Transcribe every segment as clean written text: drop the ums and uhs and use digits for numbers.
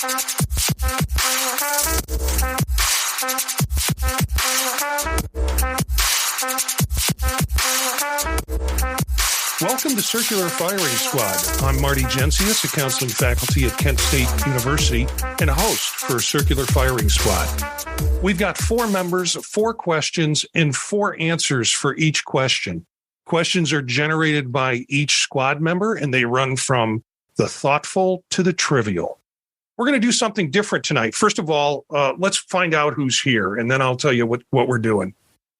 Welcome to Circular Firing Squad. I'm Marty, a counseling faculty at Kent State University and a host for Circular Firing Squad. We've got 4 members, 4 questions, and 4 answers for each question. Questions are generated by each squad member, and they run from the thoughtful to the trivial. We're going to do something different tonight. First of all, let's find out who's here, and then I'll tell you what we're doing.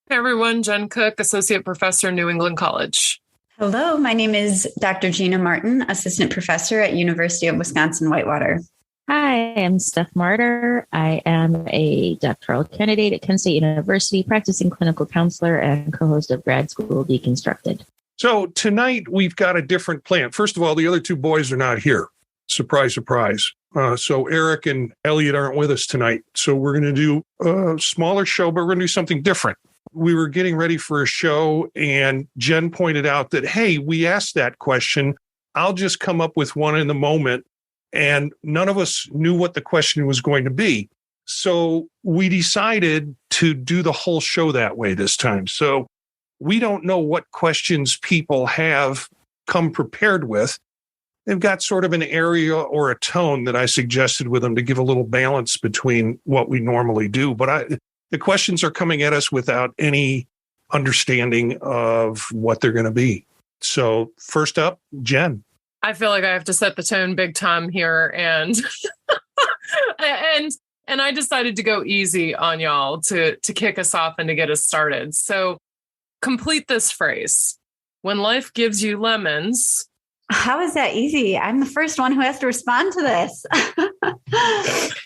Hey, everyone. Jenn Cook, Associate Professor, New England College. Hello, my name is Dr. Gina Martin, Assistant Professor at University of Wisconsin-Whitewater. Hi, I'm Steph Martyr. I am a doctoral candidate at Kent State University, practicing clinical counselor and co-host of Grad School Deconstructed. So tonight we've got a different plan. First of all, the other 2 boys are not here. Surprise, surprise. So Eric and Elliot aren't with us tonight. So we're going to do a smaller show, but we're going to do something different. We were getting ready for a show, and Jenn pointed out that, hey, we asked that question. I'll just come up with one in the moment. And none of us knew what the question was going to be. So we decided to do the whole show that way this time. So we don't know what questions people have come prepared with. They've got sort of an area or a tone that I suggested with them to give a little balance between what we normally do. But the questions are coming at us without any understanding of what they're going to be. So first up, Jenn. I feel like I have to set the tone big time here, and and I decided to go easy on y'all to kick us off and to get us started. So complete this phrase. When life gives you lemons. How is that easy? I'm the first one who has to respond to this.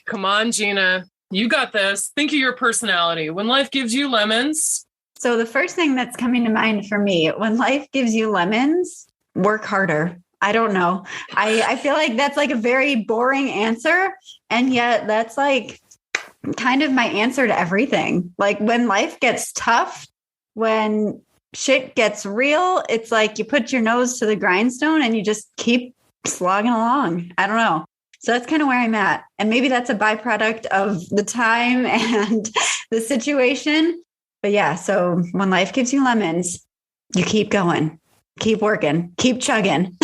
Come on, Gina. You got this. Think of your personality. When life gives you lemons. So the first thing that's coming to mind for me, when life gives you lemons, work harder. I don't know. I feel like that's like a very boring answer. And yet that's like kind of my answer to everything. Like when life gets tough, when shit gets real, it's like you put your nose to the grindstone and you just keep slogging along. I don't know. So that's kind of where I'm at. And maybe that's a byproduct of the time and the situation. But yeah, so when life gives you lemons, you keep going, keep working, keep chugging.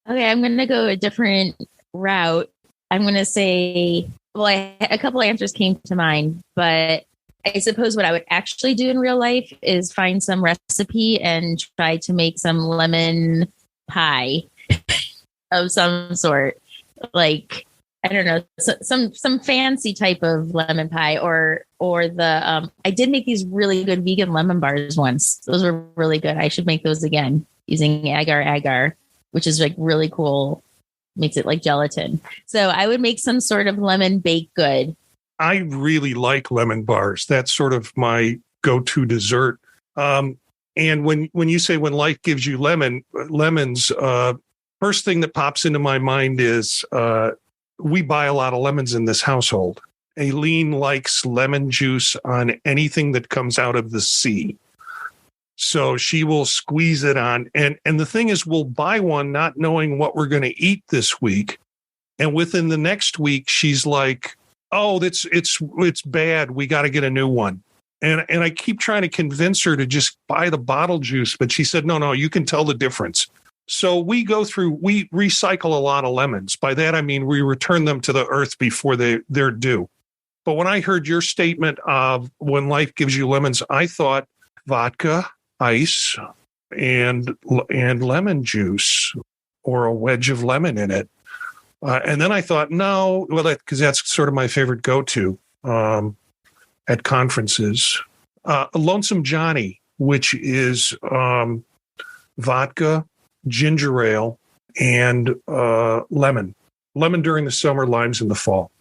Okay, I'm going to go a different route. I'm going to say, a couple of answers came to mind, but I suppose what I would actually do in real life is find some recipe and try to make some lemon pie of some sort. Like, I don't know, some fancy type of lemon pie or the, I did make these really good vegan lemon bars once. Those were really good. I should make those again using agar, which is like really cool. Makes it like gelatin. So I would make some sort of lemon baked good. I really like lemon bars. That's sort of my go-to dessert. And when you say when life gives you lemons, first thing that pops into my mind is we buy a lot of lemons in this household. Aileen likes lemon juice on anything that comes out of the sea. So she will squeeze it on. And the thing is, we'll buy one not knowing what we're going to eat this week. And within the next week, she's like, oh, it's bad. We got to get a new one. And I keep trying to convince her to just buy the bottle juice. But she said, no, you can tell the difference. So we recycle a lot of lemons. By that, I mean, we return them to the earth before they're due. But when I heard your statement of when life gives you lemons, I thought vodka, ice, and lemon juice or a wedge of lemon in it. And then I thought, no, well, because that's sort of my favorite go-to at conferences. Lonesome Johnny, which is vodka, ginger ale, and lemon. Lemon during the summer, limes in the fall.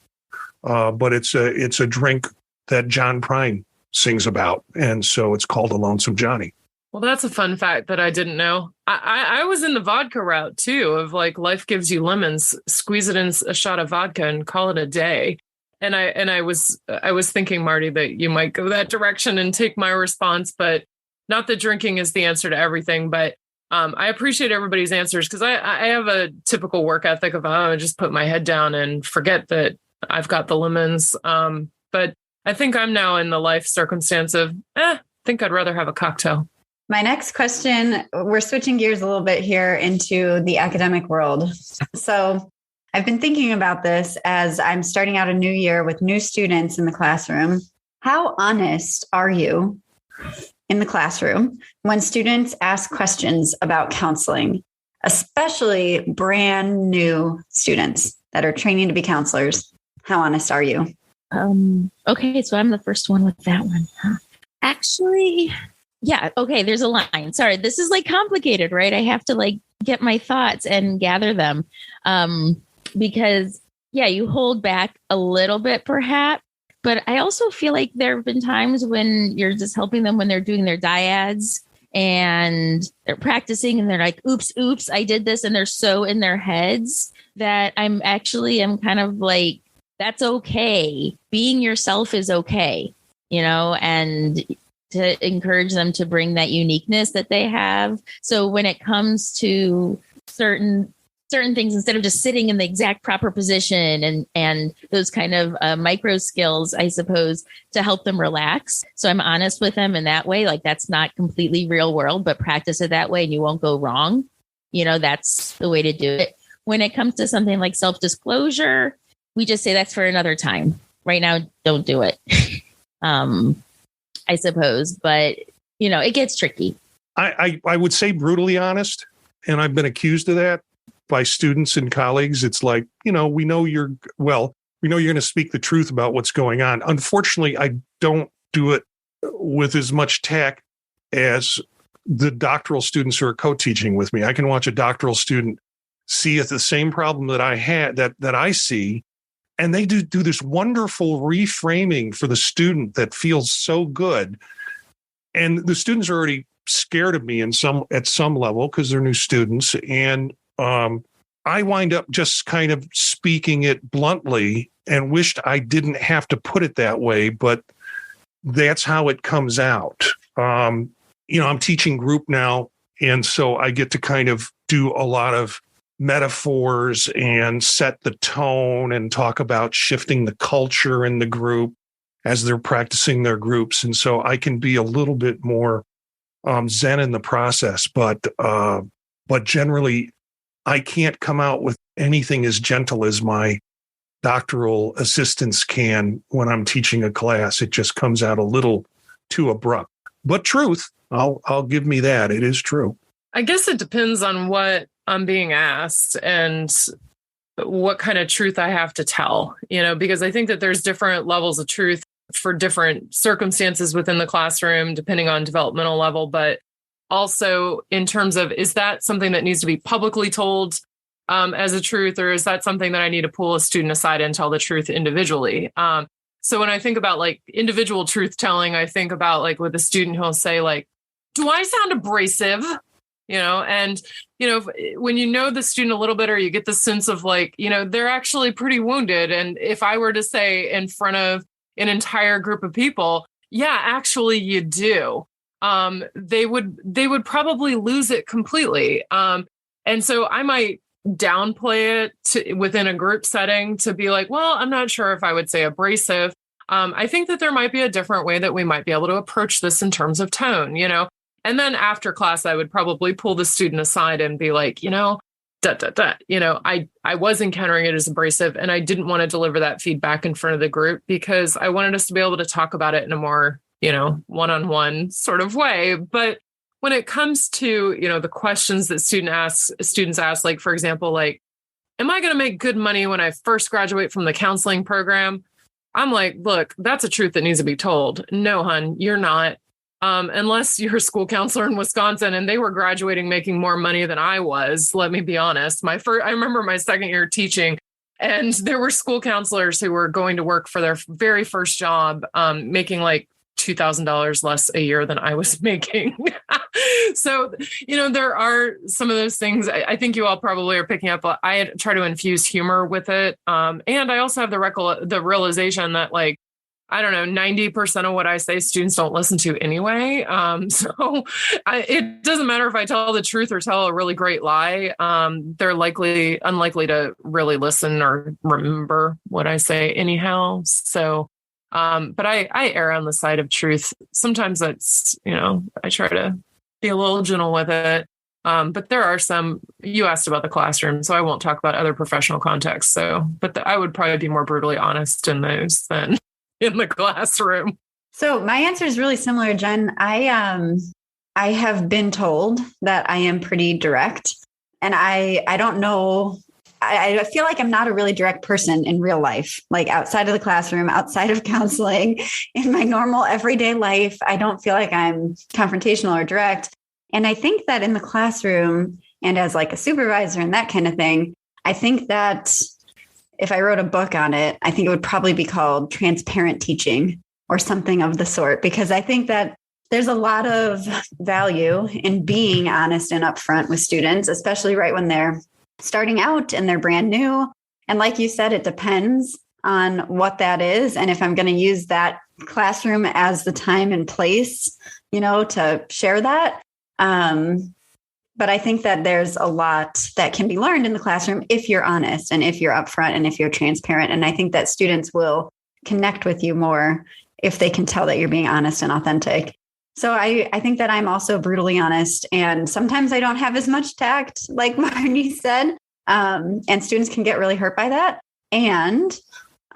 But it's a drink that John Prine sings about, and so it's called a Lonesome Johnny. Well, that's a fun fact that I didn't know. I was in the vodka route too, of like life gives you lemons, squeeze it in a shot of vodka and call it a day. And I was thinking, Marty, that you might go that direction and take my response, but not that drinking is the answer to everything. But I appreciate everybody's answers because I have a typical work ethic of, just put my head down and forget that I've got the lemons. But I think I'm now in the life circumstance of, I think I'd rather have a cocktail. My next question, we're switching gears a little bit here into the academic world. So I've been thinking about this as I'm starting out a new year with new students in the classroom. How honest are you in the classroom when students ask questions about counseling, especially brand new students that are training to be counselors? How honest are you? Okay, so I'm the first one with that one. Actually, yeah. Okay, there's a line. Sorry, this is like complicated, right? I have to like get my thoughts and gather them. Because yeah, you hold back a little bit perhaps, but I also feel like there have been times when you're just helping them when they're doing their dyads and they're practicing and they're like, oops, I did this. And they're so in their heads that I'm kind of like, that's okay. Being yourself is okay, and to encourage them to bring that uniqueness that they have. So when it comes to certain things, instead of just sitting in the exact proper position and those kind of micro skills, I suppose, to help them relax. So I'm honest with them in that way. Like that's not completely real world, but practice it that way and you won't go wrong. That's the way to do it. When it comes to something like self-disclosure, we just say that's for another time. Right now, don't do it. I suppose, but it gets tricky. I would say brutally honest, and I've been accused of that by students and colleagues. It's like, we know you're going to speak the truth about what's going on. Unfortunately, I don't do it with as much tact as the doctoral students who are co-teaching with me. I can watch a doctoral student see the same problem that I had, that I see, and they do this wonderful reframing for the student that feels so good. And the students are already scared of me at some level because they're new students. And I wind up just kind of speaking it bluntly and wished I didn't have to put it that way, but that's how it comes out. I'm teaching group now, and so I get to kind of do a lot of metaphors and set the tone and talk about shifting the culture in the group as they're practicing their groups. And so I can be a little bit more zen in the process, but generally I can't come out with anything as gentle as my doctoral assistants can when I'm teaching a class. It just comes out a little too abrupt, but truth, I'll give me that. It is true. I guess it depends on what I'm being asked and what kind of truth I have to tell, because I think that there's different levels of truth for different circumstances within the classroom, depending on developmental level, but also in terms of, is that something that needs to be publicly told as a truth, or is that something that I need to pull a student aside and tell the truth individually? So when I think about like individual truth telling, I think about like with a student who'll say like, do I sound abrasive? And, when the student a little bit, or you get the sense of like, they're actually pretty wounded. And if I were to say in front of an entire group of people, yeah, actually you do, they would probably lose it completely. And so I might downplay it within a group setting to be like, well, I'm not sure if I would say abrasive. I think that there might be a different way that we might be able to approach this in terms of tone, And then after class, I would probably pull the student aside and be like, I was encountering it as abrasive, and I didn't want to deliver that feedback in front of the group because I wanted us to be able to talk about it in a more, one-on-one sort of way. But when it comes to, the questions that students ask, like, for example, like, am I going to make good money when I first graduate from the counseling program? I'm like, look, that's a truth that needs to be told. No, hun, you're not. Unless you're a school counselor in Wisconsin and they were graduating making more money than I was, let me be honest. I remember my second year teaching, and there were school counselors who were going to work for their very first job, making like $2,000 less a year than I was making. So, there are some of those things I think you all probably are picking up. I try to infuse humor with it. And I also have the realization that like, I don't know, 90% of what I say students don't listen to anyway. It doesn't matter if I tell the truth or tell a really great lie. They're unlikely to really listen or remember what I say anyhow. So, but I err on the side of truth. Sometimes that's, I try to be a little gentle with it. But there are some, you asked about the classroom, so I won't talk about other professional contexts. So, but I would probably be more brutally honest in those than in the classroom. So my answer is really similar, Jen. I have been told that I am pretty direct, and I don't know. I feel like I'm not a really direct person in real life, like outside of the classroom, outside of counseling, in my normal everyday life. I don't feel like I'm confrontational or direct. And I think that in the classroom and as like a supervisor and that kind of thing, I think that if I wrote a book on it, I think it would probably be called Transparent Teaching or something of the sort, because I think that there's a lot of value in being honest and upfront with students, especially right when they're starting out and they're brand new. And like you said, it depends on what that is. And if I'm going to use that classroom as the time and place, to share that. But I think that there's a lot that can be learned in the classroom if you're honest and if you're upfront and if you're transparent. And I think that students will connect with you more if they can tell that you're being honest and authentic. So I think that I'm also brutally honest. And sometimes I don't have as much tact, like Marty said, and students can get really hurt by that. And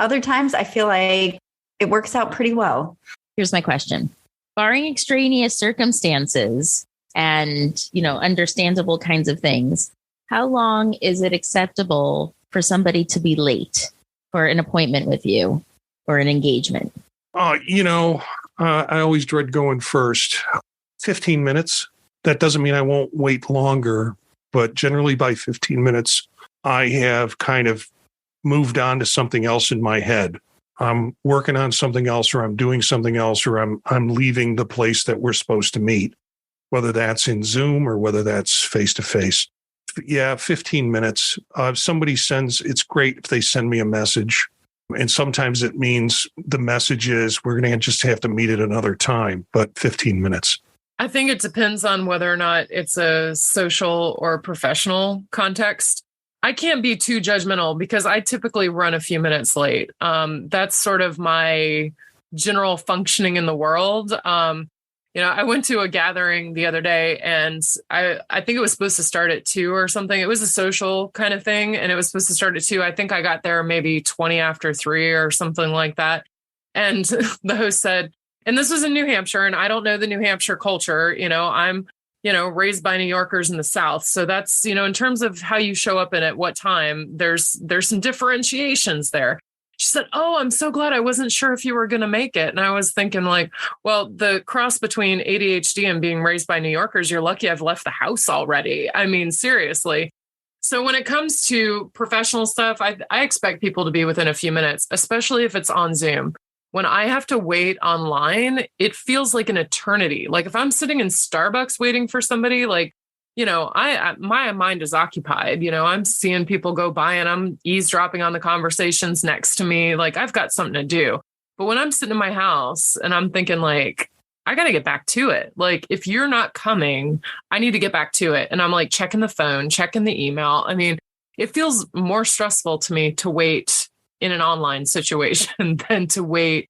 other times I feel like it works out pretty well. Here's my question. Barring extraneous circumstances, and, understandable kinds of things, how long is it acceptable for somebody to be late for an appointment with you or an engagement? I always dread going first. 15 minutes. That doesn't mean I won't wait longer, but generally by 15 minutes, I have kind of moved on to something else in my head. I'm working on something else, or I'm doing something else, or I'm leaving the place that we're supposed to meet, whether that's in Zoom or whether that's face-to-face. Yeah, 15 minutes. If somebody it's great if they send me a message. And sometimes it means the message is we're going to just have to meet at another time, but 15 minutes. I think it depends on whether or not it's a social or professional context. I can't be too judgmental because I typically run a few minutes late. That's sort of my general functioning in the world. I went to a gathering the other day, and I think it was supposed to start at 2 or something. It was a social kind of thing, and it was supposed to start at 2. I think I got there maybe 20 after 3 or something like that. And the host said, and this was in New Hampshire, and I don't know the New Hampshire culture. I'm, raised by New Yorkers in the South. So that's, in terms of how you show up and at what time, there's some differentiations there. She said, "Oh, I'm so glad. I wasn't sure if you were going to make it." And I was thinking like, well, the cross between ADHD and being raised by New Yorkers, you're lucky I've left the house already. I mean, seriously. So when it comes to professional stuff, I expect people to be within a few minutes, especially if it's on Zoom. When I have to wait online, it feels like an eternity. Like if I'm sitting in Starbucks waiting for somebody, like, my mind is occupied. I'm seeing people go by and I'm eavesdropping on the conversations next to me. Like I've got something to do. But when I'm sitting in my house and I'm thinking like, I got to get back to it. Like if you're not coming, I need to get back to it. And I'm like checking the phone, checking the email. I mean, it feels more stressful to me to wait in an online situation than to wait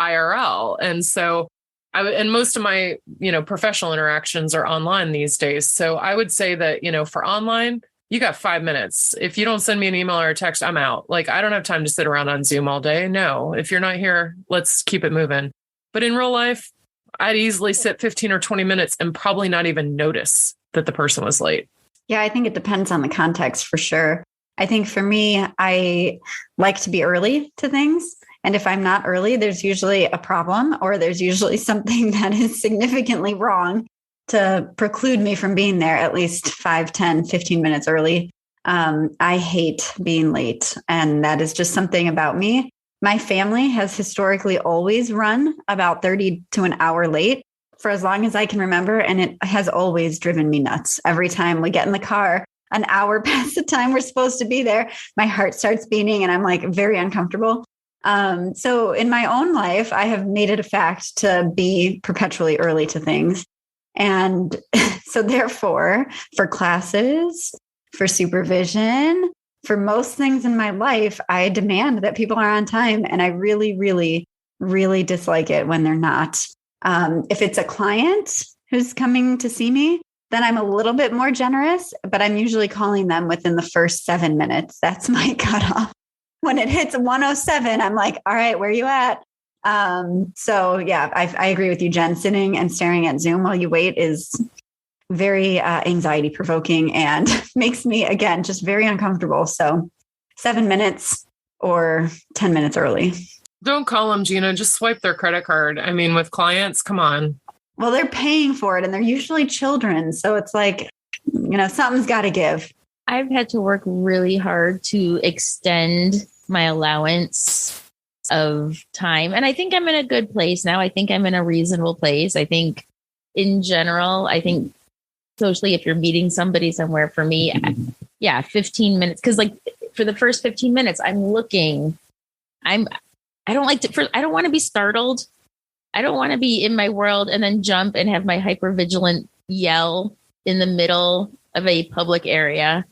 IRL. And so and most of my, professional interactions are online these days. So I would say that, for online, you got 5 minutes. If you don't send me an email or a text, I'm out. Like, I don't have time to sit around on Zoom all day. No, if you're not here, let's keep it moving. But in real life, I'd easily sit 15 or 20 minutes and probably not even notice that the person was late. Yeah, I think it depends on the context for sure. I think for me, I like to be early to things. And if I'm not early, there's usually a problem or there's usually something that is significantly wrong to preclude me from being there at least 5, 10, 15 minutes early. I hate being late. And that is just something about me. My family has historically always run about 30 to an hour late for as long as I can remember. And it has always driven me nuts. Every time we get in the car, an hour past the time we're supposed to be there, my heart starts beating and I'm like very uncomfortable. So in my own life, I have made it a fact to be perpetually early to things. And so therefore, for classes, for supervision, for most things in my life, I demand that people are on time. And I really, really, really dislike it when they're not. If it's a client who's coming to see me, then I'm a little bit more generous, but I'm usually calling them within the first 7 minutes. That's my cutoff. When it hits 107, I'm like, all right, where are you at? So yeah, I agree with you, Jen. Sitting and staring at Zoom while you wait is very anxiety provoking and makes me, again, just very uncomfortable. So 7 minutes or 10 minutes early. Don't call them, Gina. Just swipe their credit card. I mean, with clients, come on. Well, they're paying for it and they're usually children. So it's like, something's got to give. I've had to work really hard to extend my allowance of time. And I think I'm in a good place now. I think I'm in a reasonable place. I think in general, socially, if you're meeting somebody somewhere, for me, 15 minutes. Because for the first 15 minutes, I don't want to be startled. I don't want to be in my world and then jump and have my hypervigilant yell in the middle of a public area.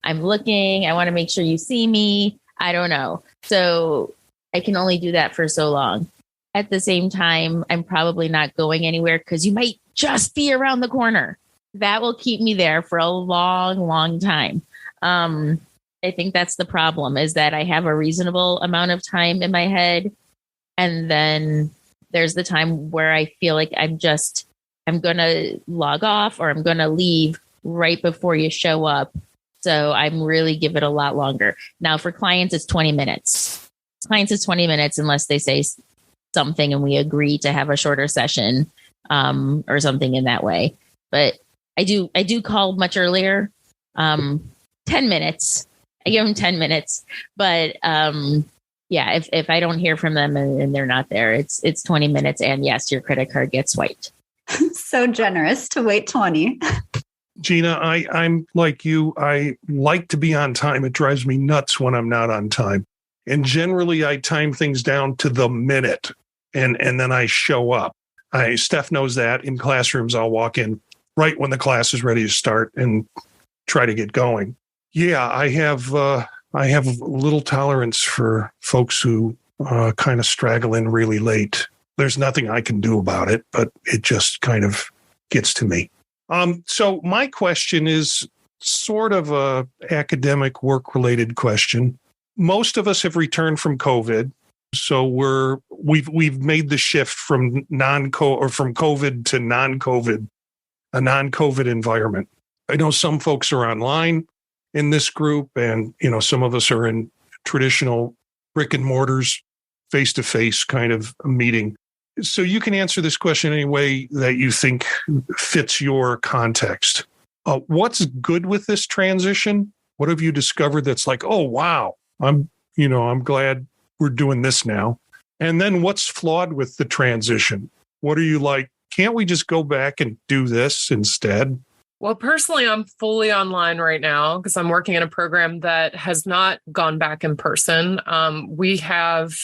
I'm looking. I want to make sure you see me. I don't know. So I can only do that for so long. At the same time, I'm probably not going anywhere because you might just be around the corner. That will keep me there for a long, long time. I think that's the problem, is that I have a reasonable amount of time in my head. And then there's the time where I feel like I'm going to log off or I'm going to leave right before you show up. So I'm really give it a lot longer. Now for clients, it's 20 minutes. Unless they say something and we agree to have a shorter session or something in that way. But I do call much earlier, 10 minutes. I give them 10 minutes. But if I don't hear from them and they're not there, it's 20 minutes. And yes, your credit card gets swiped. So generous to wait 20. Gina, I'm like you. I like to be on time. It drives me nuts when I'm not on time. And generally, I time things down to the minute, and then I show up. Steph knows that. In classrooms, I'll walk in right when the class is ready to start and try to get going. Yeah, I have little tolerance for folks who kind of straggle in really late. There's nothing I can do about it, but it just kind of gets to me. So my question is sort of a academic work-related question. Most of us have returned from COVID, so we've made the shift from from COVID to non-COVID, a non-COVID environment. I know some folks are online in this group, and some of us are in traditional brick and mortars, face-to-face kind of meeting. So you can answer this question any way that you think fits your context. What's good with this transition? What have you discovered that's like, oh, wow, I'm glad we're doing this now. And then what's flawed with the transition? What are you like, can't we just go back and do this instead? Well, personally, I'm fully online right now because I'm working in a program that has not gone back in person. We have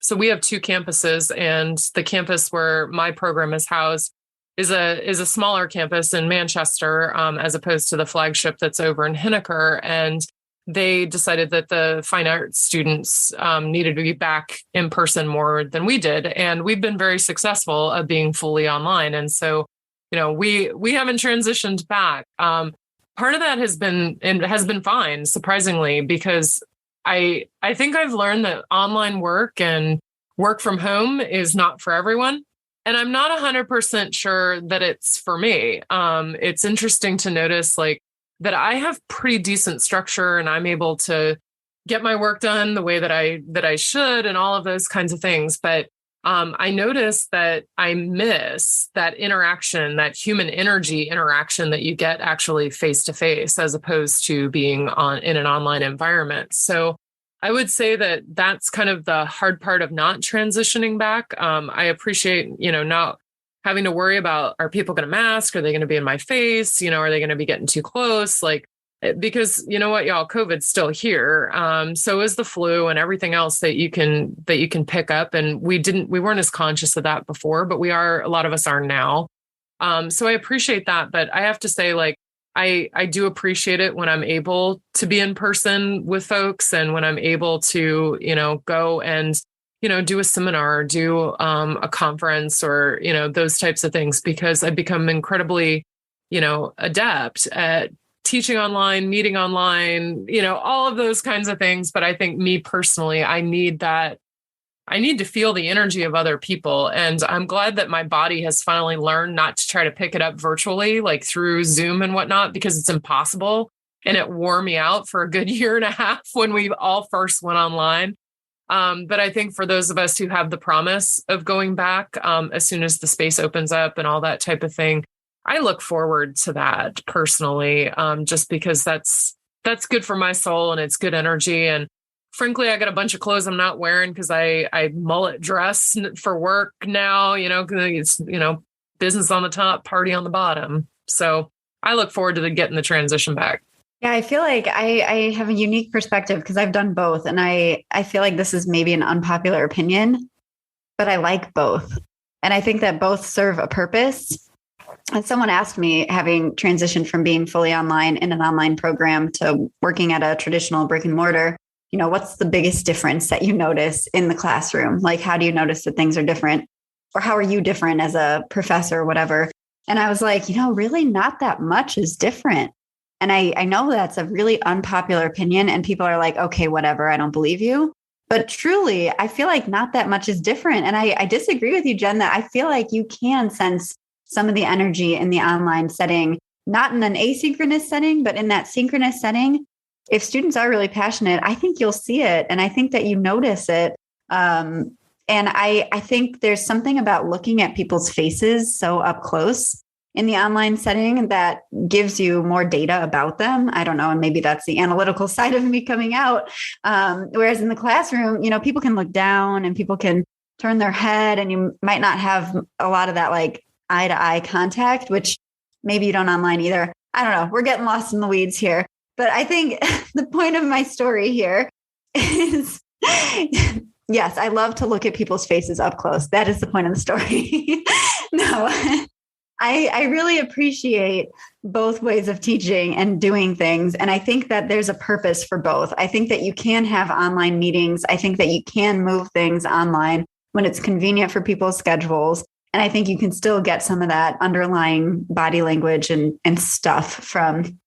two campuses, and the campus where my program is housed is a smaller campus in Manchester, as opposed to the flagship that's over in Henniker. And they decided that the fine arts students needed to be back in person more than we did. And we've been very successful at being fully online. And so, we haven't transitioned back. Part of that has been fine, surprisingly, because I think I've learned that online work and work from home is not for everyone. And I'm not 100% sure that it's for me. It's interesting to notice that I have pretty decent structure and I'm able to get my work done the way that I should and all of those kinds of things. But I noticed that I miss that interaction, that human energy interaction that you get actually face to face, as opposed to being in an online environment. So I would say that that's kind of the hard part of not transitioning back. I appreciate, not having to worry about, are people going to mask? Are they going to be in my face? Are they going to be getting too close? because you know what, y'all, COVID's still here. So is the flu and everything else that you can pick up. And we weren't as conscious of that before, but a lot of us are now. So I appreciate that. But I have to say, like, I do appreciate it when I'm able to be in person with folks, and when I'm able to, go and, do a seminar, do a conference, or, those types of things, because I've become incredibly, adept at teaching online, meeting online, all of those kinds of things. But I think me personally, I need to feel the energy of other people. And I'm glad that my body has finally learned not to try to pick it up virtually, like through Zoom and whatnot, because it's impossible. And it wore me out for a good year and a half when we all first went online. But I think for those of us who have the promise of going back, as soon as the space opens up and all that type of thing, I look forward to that personally, just because that's good for my soul and it's good energy. And frankly, I got a bunch of clothes I'm not wearing because I mullet dress for work now, it's, business on the top, party on the bottom. So I look forward to getting the transition back. Yeah, I feel like I have a unique perspective because I've done both. And I feel like this is maybe an unpopular opinion, but I like both. And I think that both serve a purpose. And someone asked me, having transitioned from being fully online in an online program to working at a traditional brick and mortar, what's the biggest difference that you notice in the classroom? Like, how do you notice that things are different? Or how are you different as a professor or whatever? And I was like, really not that much is different. And I know that's a really unpopular opinion, and people are like, okay, whatever, I don't believe you. But truly, I feel like not that much is different. And I disagree with you, Jen, that I feel like you can sense some of the energy in the online setting, not in an asynchronous setting, but in that synchronous setting. If students are really passionate, I think you'll see it. And I think that you notice it. And I think there's something about looking at people's faces so up close in the online setting that gives you more data about them. I don't know. And maybe that's the analytical side of me coming out. Whereas in the classroom, people can look down and people can turn their head, and you might not have a lot of that like eye to eye contact, which maybe you don't online either. I don't know. We're getting lost in the weeds here. But I think the point of my story here is, yes, I love to look at people's faces up close. That is the point of the story. No, I really appreciate both ways of teaching and doing things. And I think that there's a purpose for both. I think that you can have online meetings. I think that you can move things online when it's convenient for people's schedules. And I think you can still get some of that underlying body language and stuff from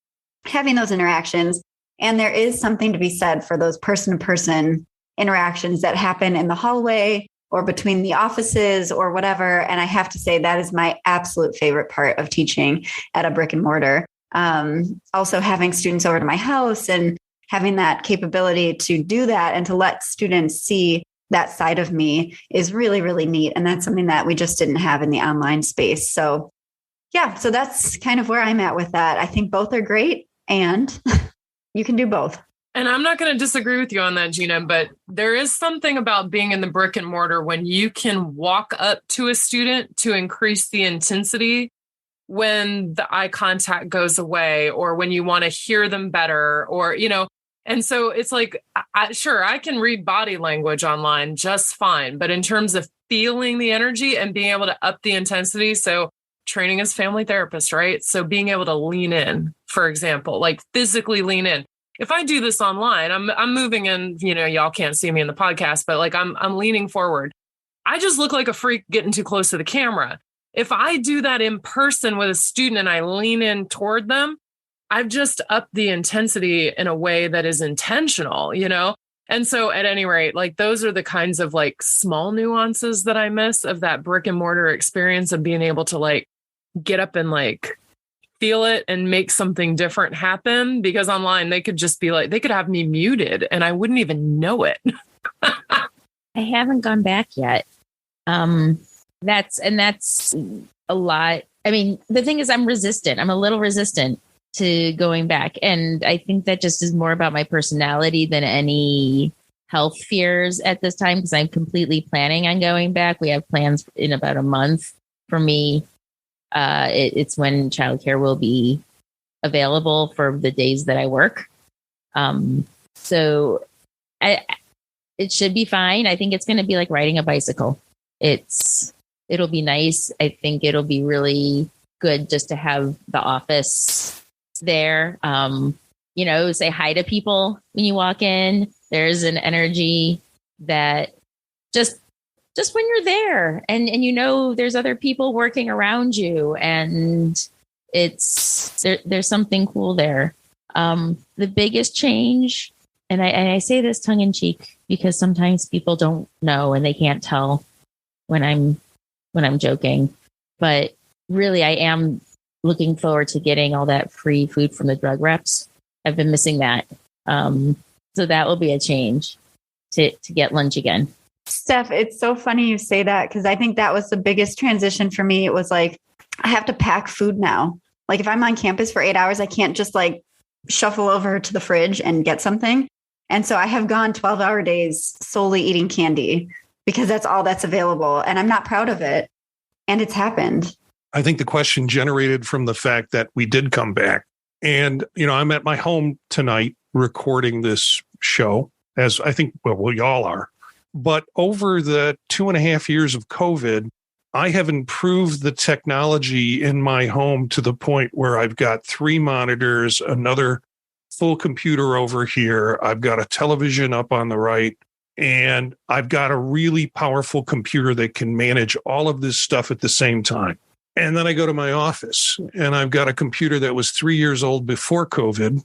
having those interactions. And there is something to be said for those person-to-person interactions that happen in the hallway or between the offices or whatever. And I have to say that is my absolute favorite part of teaching at a brick and mortar. Also having students over to my house and having that capability to do that and to let students see that side of me is really, really neat. And that's something that we just didn't have in the online space. So yeah, so that's kind of where I'm at with that. I think both are great and you can do both. And I'm not going to disagree with you on that, Gina, but there is something about being in the brick and mortar when you can walk up to a student to increase the intensity when the eye contact goes away, or when you want to hear them better, or, and so it's like, sure, I can read body language online just fine. But in terms of feeling the energy and being able to up the intensity, so training as family therapist, right? So being able to lean in, for example, like physically lean in. If I do this online, I'm moving in, y'all can't see me in the podcast, but like I'm leaning forward. I just look like a freak getting too close to the camera. If I do that in person with a student and I lean in toward them, I've just upped the intensity in a way that is intentional, And so at any rate, like those are the kinds of like small nuances that I miss of that brick and mortar experience of being able to like get up and like feel it and make something different happen, because online they could just be like, they could have me muted and I wouldn't even know it. I haven't gone back yet. That's a lot. I mean, the thing is I'm resistant. I'm a little resistant to going back. And I think that just is more about my personality than any health fears at this time, because I'm completely planning on going back. We have plans in about a month for me. It's when childcare will be available for the days that I work. So it should be fine. I think it's going to be like riding a bicycle. It'll be nice. I think it'll be really good just to have the office there. Say hi to people when you walk in. There's an energy that just when you're there and there's other people working around you, and there's something cool there. The biggest change, and I say this tongue in cheek because sometimes people don't know and they can't tell when I'm joking, but really I am looking forward to getting all that free food from the drug reps. I've been missing that. So that will be a change to get lunch again. Steph, it's so funny you say that, because I think that was the biggest transition for me. It was like, I have to pack food now. Like if I'm on campus for 8 hours, I can't just like shuffle over to the fridge and get something. And so I have gone 12-hour days solely eating candy because that's all that's available. And I'm not proud of it. And it's happened. I think the question generated from the fact that we did come back. And, I'm at my home tonight recording this show, as I think, well, y'all are. But over the 2.5 years of COVID, I have improved the technology in my home to the point where I've got 3 monitors, another full computer over here. I've got a television up on the right, and I've got a really powerful computer that can manage all of this stuff at the same time. And then I go to my office and I've got a computer that was 3 years old before COVID.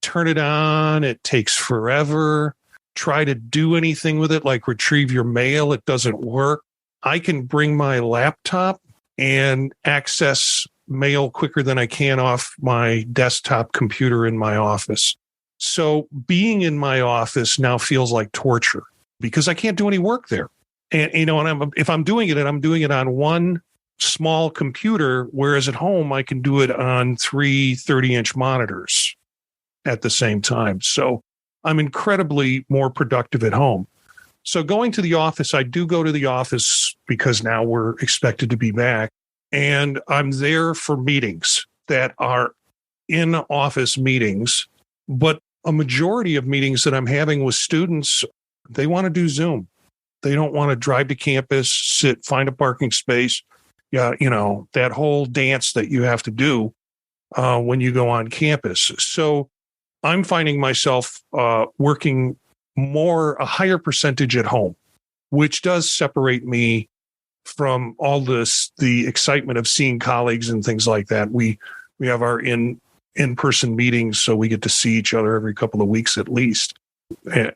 Turn it on. It takes forever. Try to do anything with it, like retrieve your mail. It doesn't work. I can bring my laptop and access mail quicker than I can off my desktop computer in my office. So being in my office now feels like torture because I can't do any work there. And, if I'm doing it, and I'm doing it on one small computer, whereas at home, I can do it on 3 30-inch monitors at the same time. So I'm incredibly more productive at home. So going to the office, I do go to the office because now we're expected to be back. And I'm there for meetings that are in-office meetings. But a majority of meetings that I'm having with students, they want to do Zoom. They don't want to drive to campus, find a parking space. Yeah, that whole dance that you have to do when you go on campus. So I'm finding myself working a higher percentage at home, which does separate me from all the excitement of seeing colleagues and things like that. We have our in-person meetings, so we get to see each other every couple of weeks at least.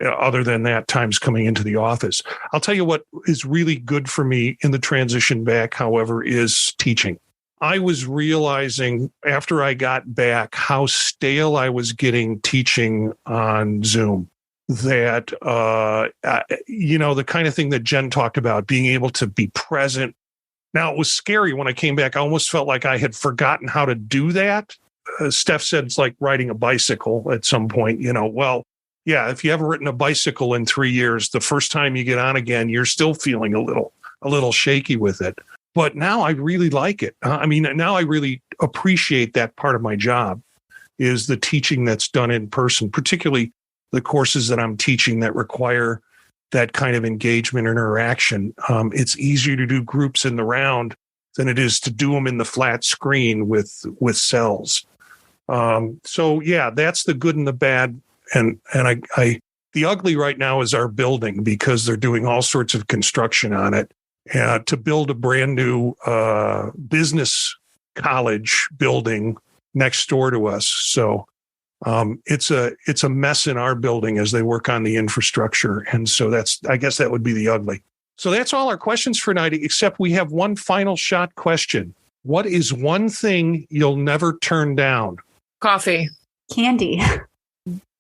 Other than that, time's coming into the office. I'll tell you what is really good for me in the transition back, however, is teaching. I was realizing after I got back how stale I was getting teaching on Zoom. That, the kind of thing that Jenn talked about, being able to be present. Now, it was scary when I came back. I almost felt like I had forgotten how to do that. Steph said it's like riding a bicycle at some point, well, yeah, if you haven't ridden a bicycle in 3 years, the first time you get on again, you're still feeling a little shaky with it. But now I really like it. Now I really appreciate that part of my job is the teaching that's done in person, particularly the courses that I'm teaching that require that kind of engagement and interaction. It's easier to do groups in the round than it is to do them in the flat screen with cells. So yeah, that's the good and the bad. And the ugly right now is our building because they're doing all sorts of construction on it to build a brand new business college building next door to us. So it's a mess in our building as they work on the infrastructure. And so I guess that would be the ugly. So that's all our questions for tonight, except we have one final shot question. What is one thing you'll never turn down? Coffee. Candy.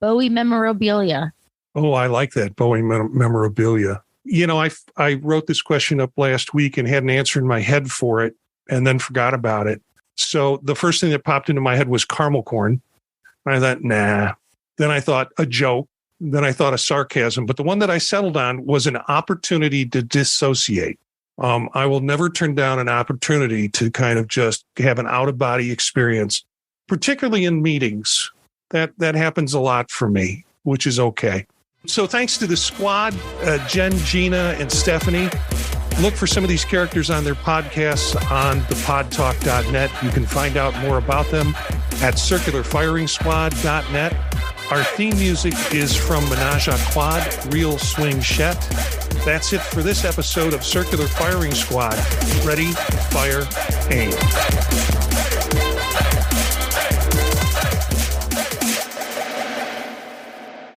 Bowie memorabilia. Oh, I like that. Bowie memorabilia. I wrote this question up last week and had an answer in my head for it and then forgot about it. So the first thing that popped into my head was caramel corn. I thought, nah. Then I thought a joke. Then I thought a sarcasm. But the one that I settled on was an opportunity to dissociate. I will never turn down an opportunity to kind of just have an out-of-body experience, particularly in meetings. That happens a lot for me, which is okay. So thanks to the squad, Jenn, Gina, and Stephanie. Look for some of these characters on their podcasts on thepodtalk.net. You can find out more about them at circularfiringsquad.net. Our theme music is from Menage a Quad, Real Swing Shet. That's it for this episode of Circular Firing Squad. Ready, fire, aim.